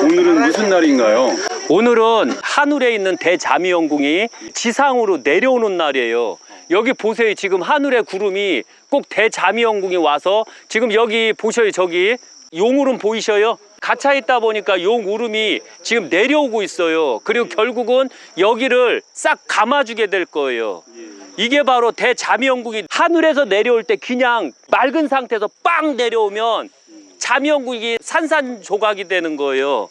오늘은 무슨 날인가요? 오늘은 하늘에 있는 대자미연궁이 지상으로 내려오는 날이에요. 여기 보세요. 지금 하늘의 구름이 꼭 대자미연궁이 와서 지금 여기 보셔요. 저기 용우름 보이셔요? 갇혀 있다 보니까 용우름이 지금 내려오고 있어요. 그리고 결국은 여기를 싹 감아주게 될 거예요. 이게 바로 대자미연궁이 하늘에서 내려올 때 그냥 맑은 상태에서 빵 내려오면 자미연궁이 산산조각이 되는 거예요.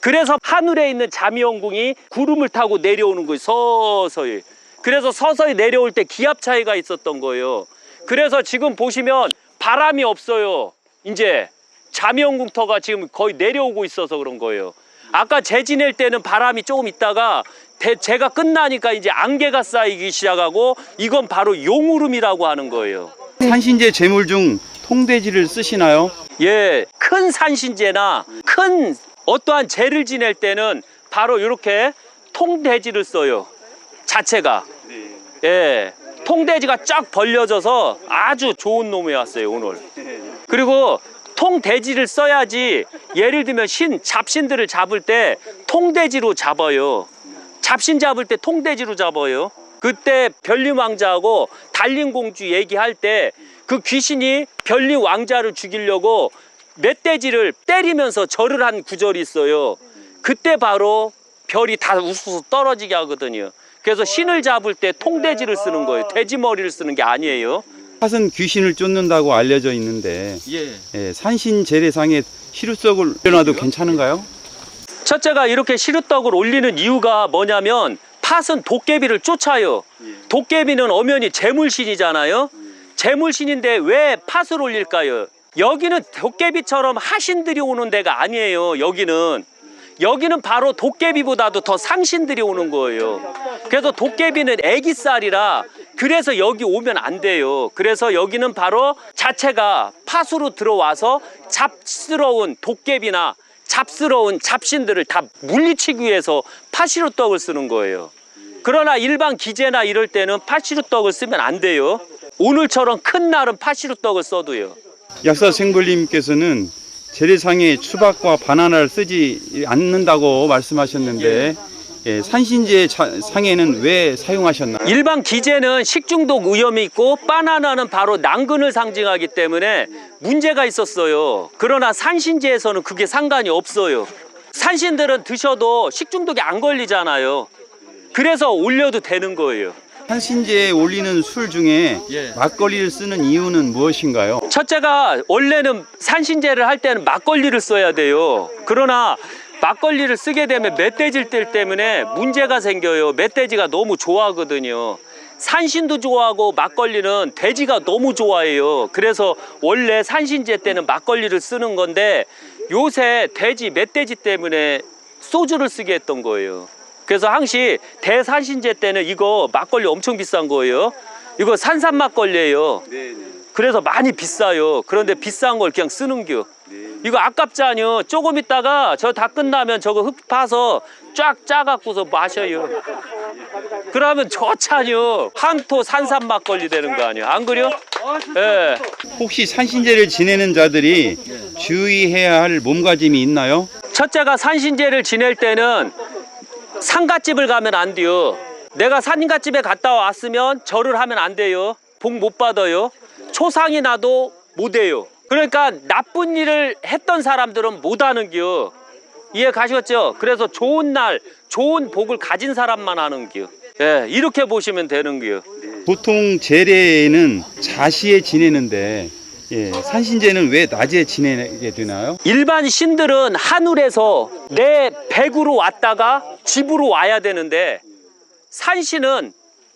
그래서 하늘에 있는 자미연궁이 구름을 타고 내려오는 거예요. 서서히. 그래서 서서히 내려올 때 기압 차이가 있었던 거예요. 그래서 지금 보시면 바람이 없어요. 이제 자미연궁터가 지금 거의 내려오고 있어서 그런 거예요. 아까 재 지낼 때는 바람이 조금 있다가 재가 끝나니까 이제 안개가 쌓이기 시작하고 이건 바로 용우름이라고 하는 거예요. 산신제 제물 중 통돼지를 쓰시나요? 예, 큰 산신제나 큰 어떠한 제를 지낼 때는 바로 이렇게 통돼지를 써요. 자체가. 예, 통돼지가 쫙 벌려져서 아주 좋은 놈이 왔어요 오늘. 그리고 통돼지를 써야지. 예를 들면 잡신들을 잡을 때 통돼지로 잡아요. 잡신 잡을 때 통돼지로 잡아요. 그때 별림왕자하고 달림공주 얘기할 때 그 귀신이 별림왕자를 죽이려고 멧돼지를 때리면서 절을 한 구절이 있어요. 그때 바로 별이 다 우수수 떨어지게 하거든요. 그래서 신을 잡을 때 통돼지를 쓰는 거예요. 돼지 머리를 쓰는 게 아니에요. 팥은 귀신을 쫓는다고 알려져 있는데 산신 재래상에 시루떡을 올려놔도 괜찮은가요? 첫째가 이렇게 시루떡을 올리는 이유가 뭐냐면 팥은 도깨비를 쫓아요. 도깨비는 엄연히 재물신이잖아요. 재물신인데 왜 팥을 올릴까요? 여기는 도깨비처럼 하신들이 오는 데가 아니에요. 여기는 바로 도깨비보다도 더 상신들이 오는 거예요. 그래서 도깨비는 애기살이라 그래서 여기 오면 안 돼요. 그래서 여기는 바로 자체가 팥으로 들어와서 잡스러운 도깨비나 잡스러운 잡신들을 다 물리치기 위해서 팥시루떡을 쓰는 거예요. 그러나 일반 기제나 이럴 때는 팥시루떡을 쓰면 안 돼요. 오늘처럼 큰 날은 팥시루떡을 써도요. 약사 생불님께서는 재래상에 추박과 바나나를 쓰지 않는다고 말씀하셨는데 산신제 상에는 왜 사용하셨나요? 일반 기제는 식중독 위험이 있고 바나나는 바로 난근을 상징하기 때문에 문제가 있었어요. 그러나 산신제에서는 그게 상관이 없어요. 산신들은 드셔도 식중독이 안 걸리잖아요. 그래서 올려도 되는 거예요. 산신제에 올리는 술 중에 막걸리를 쓰는 이유는 무엇인가요? 첫째가 원래는 산신제를 할 때는 막걸리를 써야 돼요. 그러나 막걸리를 쓰게 되면 멧돼지들 때문에 문제가 생겨요. 멧돼지가 너무 좋아하거든요. 산신도 좋아하고 막걸리는 돼지가 너무 좋아해요. 그래서 원래 산신제 때는 막걸리를 쓰는 건데 요새 멧돼지 때문에 소주를 쓰게 했던 거예요. 그래서 항시 대산신제 때는 이거 막걸리 엄청 비싼 거예요. 이거 산산 막걸리예요. 그래서 많이 비싸요. 그런데 비싼 걸 그냥 쓰는겨. 이거 아깝잖요. 조금 있다가 저 다 끝나면 저거 흙 파서 쫙 짜갖고서 마셔요. 그러면 좋잖요. 한토 산산 막걸리 되는 거 아니에요. 안 그래요? 예. 혹시 산신제를 지내는 자들이 주의해야 할 몸가짐이 있나요? 첫째가 산신제를 지낼 때는 상갓집을 가면 안 돼요. 내가 산갓집에 갔다 왔으면 절을 하면 안 돼요. 복 못 받아요. 초상이 나도 못 해요. 그러니까 나쁜 일을 했던 사람들은 못 하는겨. 이해 가시겠죠? 그래서 좋은 날, 좋은 복을 가진 사람만 하는겨. 예, 이렇게 보시면 되는겨. 보통 제례에는 자시에 지내는데 산신제는 왜 낮에 지내게 되나요? 일반 신들은 하늘에서 내 백으로 왔다가 집으로 와야 되는데 산신은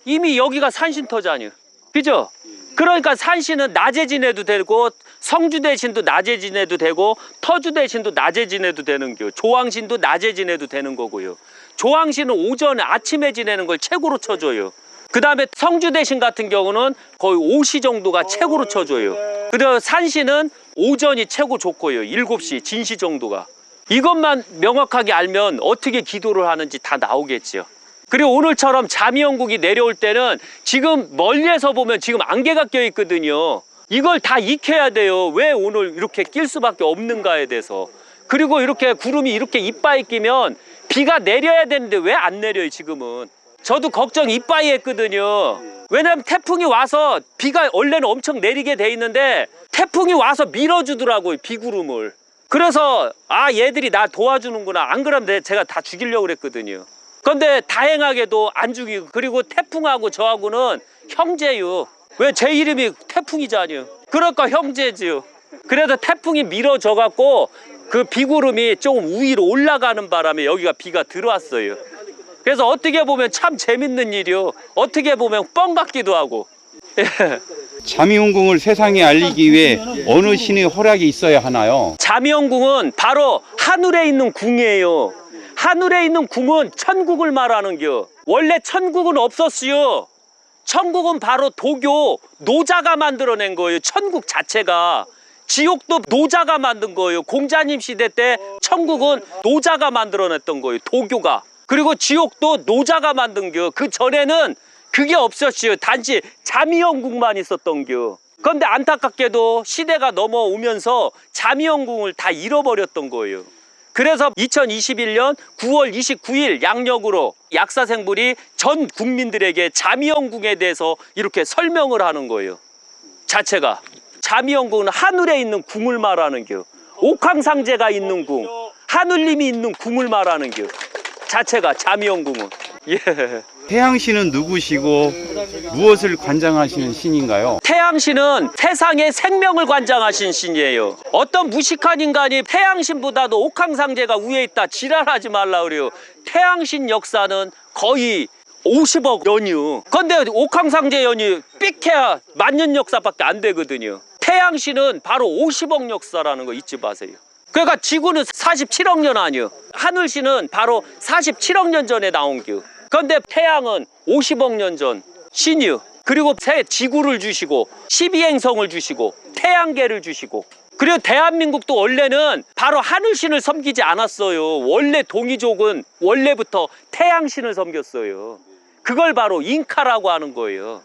이미 여기가 산신터잖아요. 그죠? 그러니까 산신은 낮에 지내도 되고 성주 대신도 낮에 지내도 되고 터주 대신도 낮에 지내도 되는 거. 조왕신도 낮에 지내도 되는 거고요. 조왕신은 오전에 아침에 지내는 걸 최고로 쳐줘요. 그 다음에 성주 대신 같은 경우는 거의 5시 정도가 최고로 쳐줘요. 그리고 산신은 오전이 최고 좋고요. 7시 진시 정도가. 이것만 명확하게 알면 어떻게 기도를 하는지 다 나오겠죠. 그리고 오늘처럼 자미연국이 내려올 때는 지금 멀리에서 보면 지금 안개가 껴 있거든요. 이걸 다 익혀야 돼요. 왜 오늘 이렇게 낄 수밖에 없는가에 대해서. 그리고 이렇게 구름이 이렇게 이빠이 끼면 비가 내려야 되는데 왜 안 내려요 지금은. 저도 걱정 이빠이 했거든요. 왜냐면 태풍이 와서 비가 원래는 엄청 내리게 돼 있는데 태풍이 와서 밀어주더라고요, 비구름을. 그래서 아, 얘들이 나 도와주는구나. 안 그러면 제가 다 죽이려고 그랬거든요. 그런데 다행하게도 안 죽이고, 그리고 태풍하고 저하고는 형제요. 왜 제 이름이 태풍이잖아요. 그러니까 형제지요. 그래서 태풍이 밀어줘 갖고 그 비구름이 조금 위로 올라가는 바람에 여기가 비가 들어왔어요. 그래서 어떻게 보면 참 재밌는 일이요. 어떻게 보면 뻥 같기도 하고. 자미원궁을 세상에 알리기 위해 어느 신의 허락이 있어야 하나요? 자미연궁은 바로 하늘에 있는 궁이에요. 하늘에 있는 궁은 천국을 말하는겨. 원래 천국은 없었어요. 천국은 바로 도교 노자가 만들어낸 거예요. 천국 자체가. 지옥도 노자가 만든 거예요. 공자님 시대 때 천국은 노자가 만들어냈던 거예요. 도교가. 그리고 지옥도 노자가 만든 겨. 그 전에는 그게 없었어요. 단지 자미연궁만 있었던 겨. 그런데 안타깝게도 시대가 넘어오면서 자미연궁을 다 잃어버렸던 거예요. 그래서 2021년 9월 29일 양력으로 약사생불이 전 국민들에게 자미연궁에 대해서 이렇게 설명을 하는 거예요. 자체가. 자미연궁은 하늘에 있는 궁을 말하는 겨. 옥황상제가 있는 궁, 하늘님이 있는 궁을 말하는 겨. 자체가 자미연궁은. 예. 태양신은 누구시고 무엇을 관장하시는 신인가요? 태양신은 세상의 생명을 관장하신 신이에요. 어떤 무식한 인간이 태양신보다도 옥황상제가 위에 있다 지랄하지 말라 그래요. 태양신 역사는 거의 50억 년이요. 근데 옥황상제 연이 삑해야 만년 역사밖에 안 되거든요. 태양신은 바로 50억 역사라는 거 잊지 마세요. 그러니까 지구는 47억 년 아니요. 하늘신은 바로 47억 년 전에 나온 겨. 그런데 태양은 50억 년 전 신이요. 그리고 새 지구를 주시고 12행성을 주시고 태양계를 주시고, 그리고 대한민국도 원래는 바로 하늘신을 섬기지 않았어요. 원래 동이족은 원래부터 태양신을 섬겼어요. 그걸 바로 잉카라고 하는 거예요.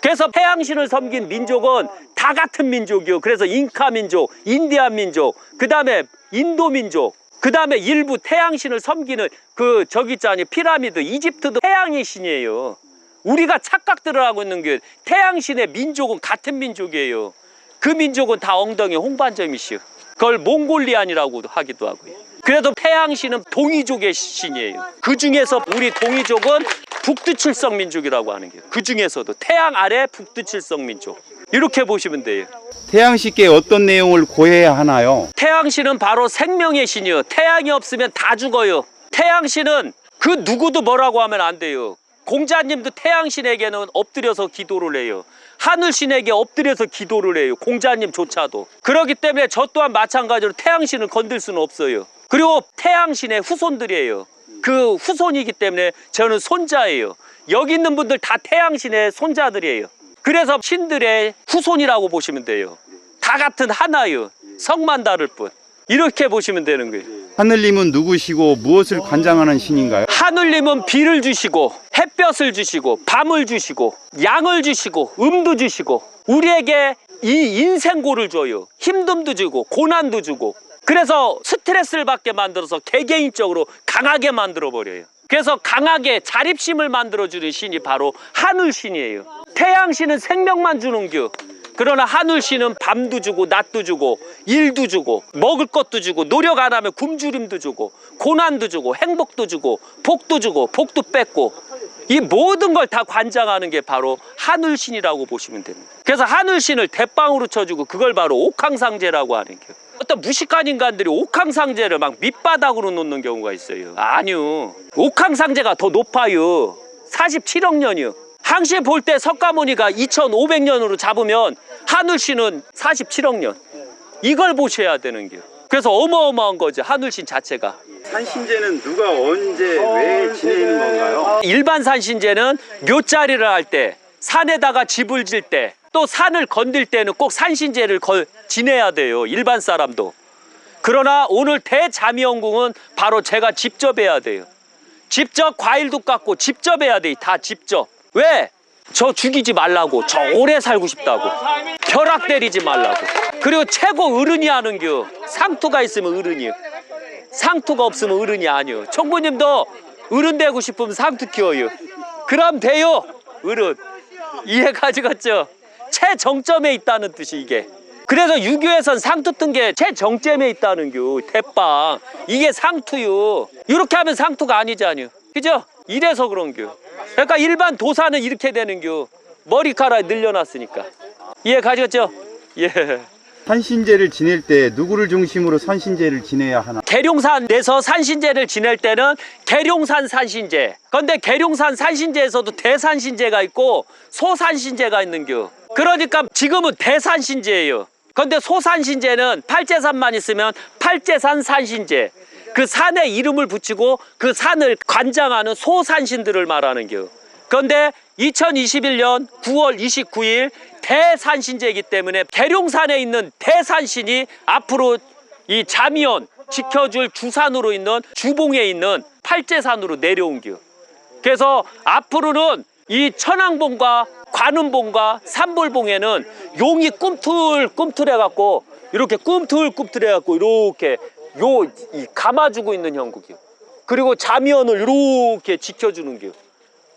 그래서 태양신을 섬긴 민족은 다 같은 민족이요. 그래서 잉카 민족, 인디안 민족, 그 다음에 인도 민족, 그 다음에 일부 태양신을 섬기는 그 저기 있잖아요, 피라미드, 이집트도 태양의 신이에요. 우리가 착각들을 하고 있는 게 태양신의 민족은 같은 민족이에요. 그 민족은 다 엉덩이 홍반점이시요. 그걸 몽골리안이라고 하기도 하고요. 그래도 태양신은 동이족의 신이에요. 그 중에서 우리 동이족은 북두칠성 민족이라고 하는 게요. 그 중에서도 태양 아래 북두칠성 민족. 이렇게 보시면 돼요. 태양신께 어떤 내용을 고해야 하나요? 태양신은 바로 생명의 신이요. 태양이 없으면 다 죽어요. 태양신은 그 누구도 뭐라고 하면 안 돼요. 공자님도 태양신에게는 엎드려서 기도를 해요. 하늘신에게 엎드려서 기도를 해요. 공자님조차도. 그렇기 때문에 저 또한 마찬가지로 태양신을 건들 수는 없어요. 그리고 태양신의 후손들이에요. 그 후손이기 때문에 저는 손자예요. 여기 있는 분들 다 태양신의 손자들이에요. 그래서 신들의 후손이라고 보시면 돼요. 다 같은 하나요. 성만 다를 뿐. 이렇게 보시면 되는 거예요. 하늘님은 누구시고 무엇을 관장하는 신인가요? 하늘님은 비를 주시고 햇볕을 주시고 밤을 주시고 양을 주시고 음도 주시고 우리에게 이 인생고를 줘요. 힘듦도 주고 고난도 주고, 그래서 스트레스를 받게 만들어서 개개인적으로 강하게 만들어버려요. 그래서 강하게 자립심을 만들어주는 신이 바로 하늘신이에요. 태양신은 생명만 주는 겨. 그러나 하늘신은 밤도 주고 낮도 주고 일도 주고 먹을 것도 주고 노력 안 하면 굶주림도 주고 고난도 주고 행복도 주고 복도 주고 복도 뺏고, 이 모든 걸 다 관장하는 게 바로 하늘신이라고 보시면 됩니다. 그래서 하늘신을 대빵으로 쳐주고 그걸 바로 옥황상제라고 하는 거예요. 어떤 무식한 인간들이 옥황상제를 막 밑바닥으로 놓는 경우가 있어요. 아니요. 옥황상제가 더 높아요. 47억 년이요. 항시 볼 때 석가모니가 2500년으로 잡으면 하늘신은 47억 년. 이걸 보셔야 되는 게요. 그래서 어마어마한 거죠, 하늘신 자체가. 산신제는 누가 언제 왜 지내는 건가요? 일반 산신제는 묘자리를 할 때, 산에다가 집을 질 때, 또 산을 건들 때는 꼭 산신제를 지내야 돼요. 일반 사람도. 그러나 오늘 대자미연궁은 바로 제가 직접 해야 돼요. 직접 과일도 깎고 직접 해야 돼. 다 직접. 왜? 저 죽이지 말라고. 저 오래 살고 싶다고. 벼락 때리지 말라고. 그리고 최고 어른이 하는겨. 상투가 있으면 어른이요. 상투가 없으면 어른이 아니요. 총무님도 어른 되고 싶으면 상투 키워요. 그럼 돼요. 어른. 이해 가져갔죠? 최정점에 있다는 뜻이 이게. 그래서 유교에선 상투 뜬 게 최정점에 있다는 겨. 대빵. 이게 상투요. 이렇게 하면 상투가 아니잖아요. 그죠? 이래서 그런겨. 그러니까 일반 도사는 이렇게 되는겨. 머리카락 늘려놨으니까. 이해 가져갔죠? 예. 산신제를 지낼 때 누구를 중심으로 산신제를 지내야 하나? 계룡산 내서 산신제를 지낼 때는 계룡산 산신제. 근데 계룡산 산신제에서도 대산신제가 있고 소산신제가 있는겨. 그러니까 지금은 대산신제예요. 근데 소산신제는 팔재산만 있으면 팔재산 산신제. 그 산에 이름을 붙이고 그 산을 관장하는 소산신들을 말하는겨. 그런데 2021년 9월 29일 대산신제이기 때문에 계룡산에 있는 대산신이 앞으로 이 자미연 지켜줄 주산으로 있는 주봉에 있는 팔재산으로 내려온겨. 그래서 앞으로는 이 천왕봉과 관음봉과 삼불봉에는 용이 꿈틀꿈틀해갖고 이렇게 꿈틀꿈틀해갖고 이렇게 이 감아주고 있는 형국이요. 그리고 자미연을 이렇게 지켜주는 겨.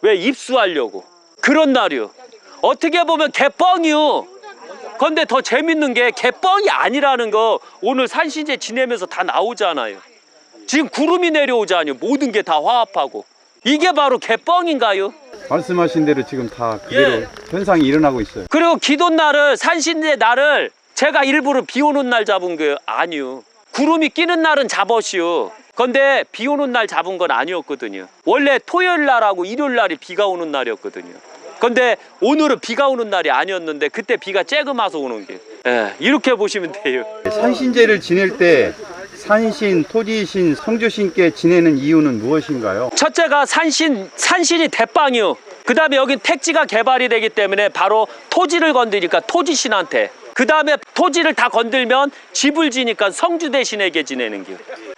왜? 입수하려고. 그런 날이요. 어떻게 보면 개뻥이요. 근데 더 재밌는 게 개뻥이 아니라는 거 오늘 산신제 지내면서 다 나오잖아요. 지금 구름이 내려오잖아요. 모든 게 다 화합하고. 이게 바로 개뻥인가요? 말씀하신 대로 지금 다 그대로 예. 현상이 일어나고 있어요. 그리고 기도날을 산신제 날을 제가 일부러 비 오는 날 잡은 거예요? 아니요. 구름이 끼는 날은 잡았시오. 근데 비 오는 날 잡은 건 아니었거든요. 원래 토요일 날하고 일요일 날이 비가 오는 날이었거든요. 근데 오늘은 비가 오는 날이 아니었는데 그때 비가 쬐금 와서 오는 게. 예, 이렇게 보시면 돼요. 산신제를 지낼 때 산신, 토지신, 성주신께 지내는 이유는 무엇인가요? 첫째가 산신이 대빵이요. 그 다음에 여기 택지가 개발이 되기 때문에 바로 토지를 건드니까 토지신한테. 그 다음에 토지를 다 건들면 집을 지니까 성주 대신에게 지내는 겨.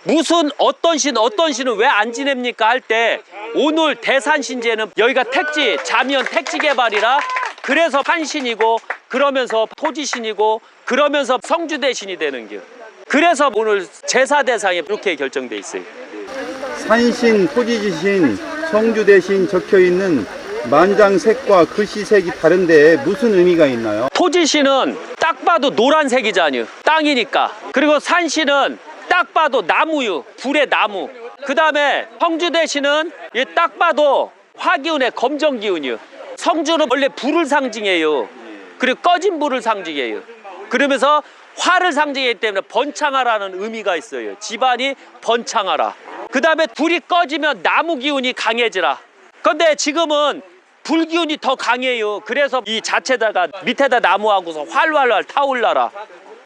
무슨 어떤 신은 왜 안 지냅니까 할 때 오늘 대산신제는 여기가 택지, 자미연 택지 개발이라 그래서 산신이고 그러면서 토지신이고 그러면서 성주 대신이 되는 겨. 그래서 오늘 제사 대상이 이렇게 결정돼 있어요. 산신, 토지신, 성주대신 적혀있는 만장색과 글씨색이 다른데 무슨 의미가 있나요? 토지신은 딱 봐도 노란색이잖아요. 땅이니까. 그리고 산신은 딱 봐도 나무유, 불의 나무. 그 다음에 성주대신은 딱 봐도 화기운의 검정기운이요. 성주는 원래 불을 상징해요. 그리고 꺼진 불을 상징해요. 그러면서 화를 상징하기 때문에 번창하라는 의미가 있어요. 집안이 번창하라. 그 다음에 불이 꺼지면 나무 기운이 강해지라. 근데 지금은 불 기운이 더 강해요. 그래서 이 자체다가 밑에다 나무하고서 활활활 타올라라.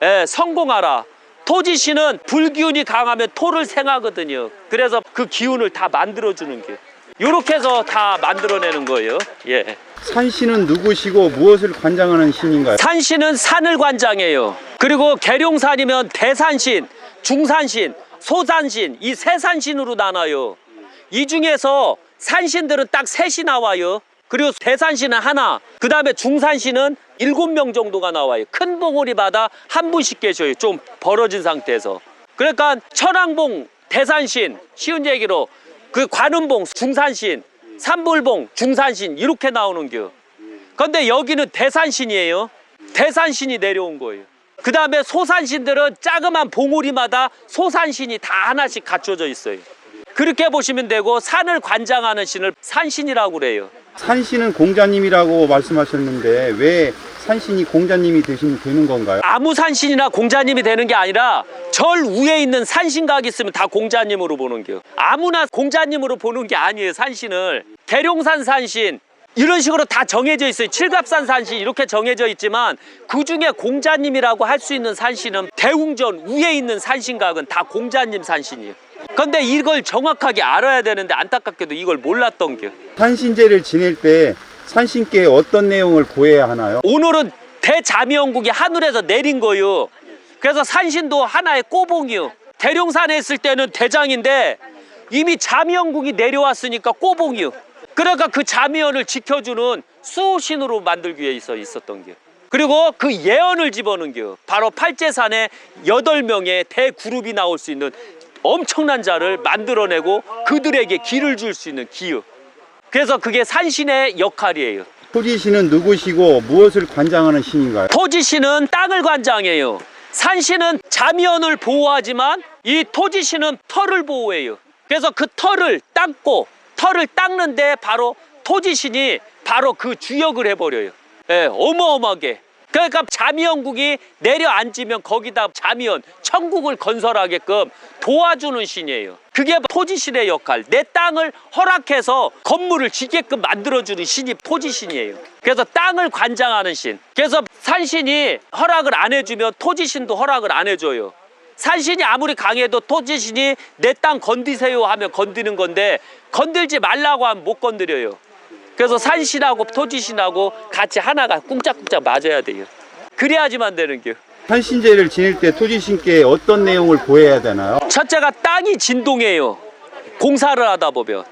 예, 성공하라. 토지신은 불 기운이 강하면 토를 생하거든요. 그래서 그 기운을 다 만들어주는 게. 이렇게 해서 다 만들어내는 거예요. 예. 산신은 누구시고 무엇을 관장하는 신인가요? 산신은 산을 관장해요. 그리고 계룡산이면 대산신, 중산신, 소산신 이 세 산신으로 나눠요. 이 중에서 산신들은 딱 셋이 나와요. 그리고 대산신은 하나, 그 다음에 중산신은 7명 정도가 나와요. 큰 봉오리마다 한 분씩 계셔요. 좀 벌어진 상태에서. 그러니까 천왕봉 대산신, 쉬운 얘기로 그 관음봉 중산신, 삼불봉 중산신 이렇게 나오는 겨. 근데 여기는 대산신이에요. 대산신이 내려온 거예요. 그 다음에 소산신들은 자그만 봉우리마다 소산신이 다 하나씩 갖춰져 있어요. 그렇게 보시면 되고 산을 관장하는 신을 산신이라고 그래요. 산신은 공자님이라고 말씀하셨는데 왜 산신이 공자님이 되는 건가요? 아무 산신이나 공자님이 되는 게 아니라 절 위에 있는 산신각이 있으면 다 공자님으로 보는 겨. 아무나 공자님으로 보는 게 아니에요. 산신을. 계룡산 산신 이런 식으로 다 정해져 있어요. 칠갑산 산신 이렇게 정해져 있지만 그중에 공자님이라고 할 수 있는 산신은 대웅전 위에 있는 산신각은 다 공자님 산신이에요. 근데 이걸 정확하게 알아야 되는데 안타깝게도 이걸 몰랐던 겨. 산신제를 지낼 때 산신께 어떤 내용을 고해야 하나요? 오늘은 대자미연국이 하늘에서 내린 거요. 그래서 산신도 하나의 꼬봉이요. 대룡산에 있을 때는 대장인데 이미 자미연궁이 내려왔으니까 꼬봉이요. 그러니까 그 자미연을 지켜주는 수호신으로 만들기 위해 있었던 게. 그리고 그 예언을 집어넣은 게 바로 팔제산에 8명의 대그룹이 나올 수 있는 엄청난 자를 만들어내고 그들에게 길을 줄 수 있는 기요. 그래서 그게 산신의 역할이에요. 토지신은 누구시고 무엇을 관장하는 신인가요? 토지신은 땅을 관장해요. 산신은 자미연을 보호하지만 이 토지신은 털을 보호해요. 그래서 그 털을 닦고 털을 닦는데 바로 토지신이 바로 그 주역을 해버려요. 예, 어마어마하게. 그러니까 자미연국이 내려앉으면 거기다 자미연, 천국을 건설하게끔 도와주는 신이에요. 그게 토지신의 역할. 내 땅을 허락해서 건물을 짓게끔 만들어주는 신이 토지신이에요. 그래서 땅을 관장하는 신. 그래서 산신이 허락을 안 해주면 토지신도 허락을 안 해줘요. 산신이 아무리 강해도 토지신이 내 땅 건드세요 하면 건드는 건데 건들지 말라고 하면 못 건드려요. 그래서 산신하고 토지신하고 같이 하나가 꿍짝꿍짝 맞아야 돼요. 그래야지만 되는 게. 산신제를 지낼 때 토지신께 어떤 내용을 보여야 되나요? 첫째가 땅이 진동해요. 공사를 하다 보면.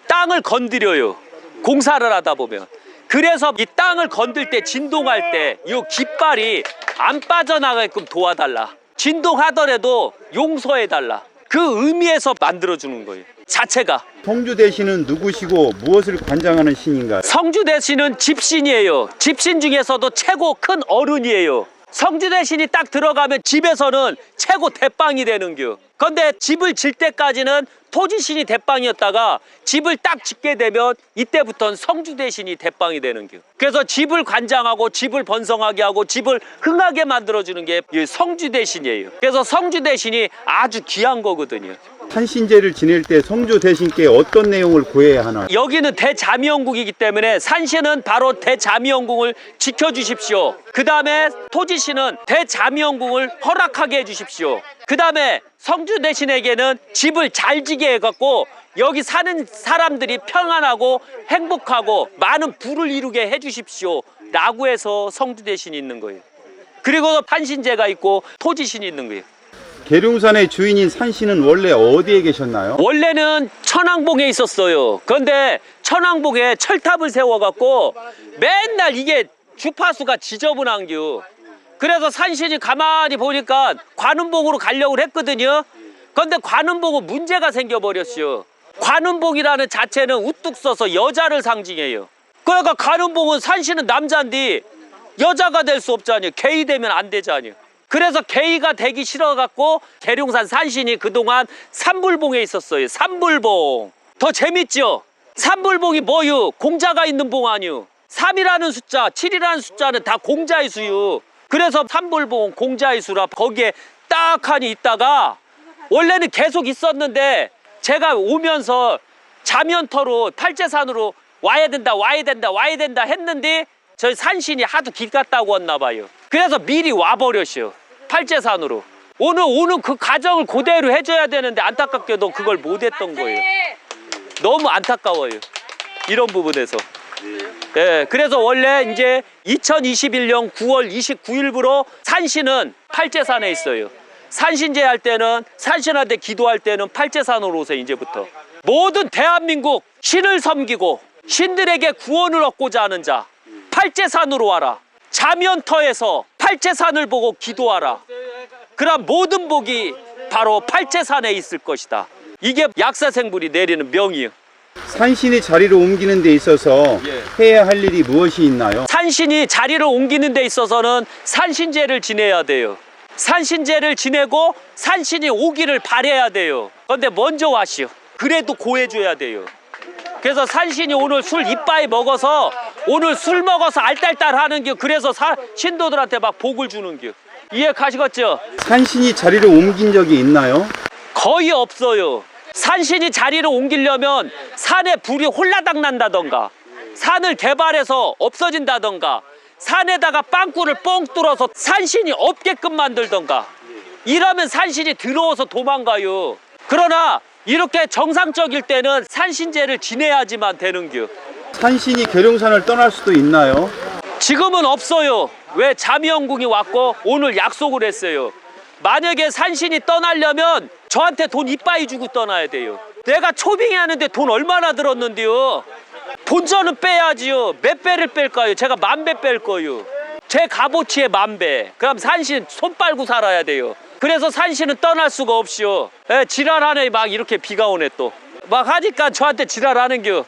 땅을 건드려요. 공사를 하다 보면. 그래서 이 땅을 건들 때 진동할 때 이 깃발이 안 빠져나가게끔 도와달라. 진동하더라도 용서해달라. 그 의미에서 만들어주는 거예요. 자체가. 성주대신은 누구시고 무엇을 관장하는 신인가요? 성주대신은 집신이에요. 집신 중에서도 최고 큰 어른이에요. 성주대신이 딱 들어가면 집에서는 최고 대빵이 되는겨. 그런데 집을 질 때까지는 토지신이 대빵이었다가 집을 딱 짓게 되면 이때부터는 성주대신이 대빵이 되는겨. 그래서 집을 관장하고 집을 번성하게 하고 집을 흥하게 만들어주는 게 성주대신이에요. 그래서 성주대신이 아주 귀한 거거든요. 산신제를 지낼 때 성주대신께 어떤 내용을 구해야 하나요? 여기는 대자미연국이기 때문에 산신은 바로 대자미연국을 지켜주십시오. 그 다음에 토지신은 대자미연국을 허락하게 해주십시오. 그 다음에 성주대신에게는 집을 잘 지게 해갖고 여기 사는 사람들이 평안하고 행복하고 많은 부를 이루게 해주십시오 라고 해서 성주대신이 있는 거예요. 그리고 판신제가 있고 토지신이 있는 거예요. 계룡산의 주인인 산신은 원래 어디에 계셨나요? 원래는 천왕봉에 있었어요. 그런데 천왕봉에 철탑을 세워갖고 맨날 이게 주파수가 지저분한겨. 그래서 산신이 가만히 보니까 관음봉으로 가려고 했거든요. 그런데 관음봉은 문제가 생겨버렸어요. 관음봉이라는 자체는 우뚝 서서 여자를 상징해요. 그러니까 관음봉은 산신은 남자인데 여자가 될 수 없잖아요. 게이 되면 안 되잖아요. 그래서 게이가 되기 싫어갖고 계룡산 산신이 그동안 삼불봉에 있었어요. 삼불봉. 더 재밌죠? 삼불봉이 뭐유? 공자가 있는 봉 아니유. 3이라는 숫자, 7이라는 숫자는 다 공자의 수유. 그래서 삼불봉 공자의 수라 거기에 딱하니 있다가 원래는 계속 있었는데 제가 오면서 자면터로 팔제산으로 와야 된다 했는데 저희 산신이 하도 길 갔다고 왔나 봐요. 그래서 미리 와버렸어요. 팔제산으로. 오늘 그 과정을 그대로 해줘야 되는데 안타깝게도 그걸 못했던 거예요. 너무 안타까워요. 이런 부분에서. 예, 그래서 원래 이제 2021년 9월 29일부로 산신은 팔제산에 있어요. 산신제 할 때는 산신한테 기도할 때는 팔제산으로 오세요. 이제부터 모든 대한민국 신을 섬기고 신들에게 구원을 얻고자 하는 자 팔제산으로 와라. 자면터에서 팔제산을 보고 기도하라. 그럼 모든 복이 바로 팔제산에 있을 것이다. 이게 약사생불이 내리는 명이에요. 산신이 자리를 옮기는 데 있어서 해야 할 일이 무엇이 있나요? 산신이 자리를 옮기는 데 있어서는 산신제를 지내야 돼요. 산신제를 지내고 산신이 오기를 바라야 돼요. 그런데 먼저 와시오. 그래도 고해줘야 돼요. 그래서 산신이 오늘 술 이빠이 먹어서 오늘 술 먹어서 알딸딸 하는 게 그래서 신도들한테 막 복을 주는 게 이해 가시겠죠? 산신이 자리를 옮긴 적이 있나요? 거의 없어요. 산신이 자리를 옮기려면 산에 불이 홀라당 난다던가 산을 개발해서 없어진다던가 산에다가 빵꾸를 뻥 뚫어서 산신이 없게끔 만들던가 이러면 산신이 들어와서 도망가요. 그러나 이렇게 정상적일 때는 산신제를 지내야지만 되는겨. 산신이 계룡산을 떠날 수도 있나요? 지금은 없어요. 왜 자미영궁이 왔고 오늘 약속을 했어요. 만약에 산신이 떠나려면 저한테 돈 이빠이 주고 떠나야 돼요. 내가 초빙이 하는데 돈 얼마나 들었는데요. 본전은 빼야지요. 몇 배를 뺄까요? 제가 10,000배 뺄 거요. 제 값어치의 10,000배. 그럼 산신 손 빨고 살아야 돼요. 그래서 산신은 떠날 수가 없이요. 예, 지랄하네. 막 이렇게 비가 오네 또. 막 하니까 저한테 지랄하는겨.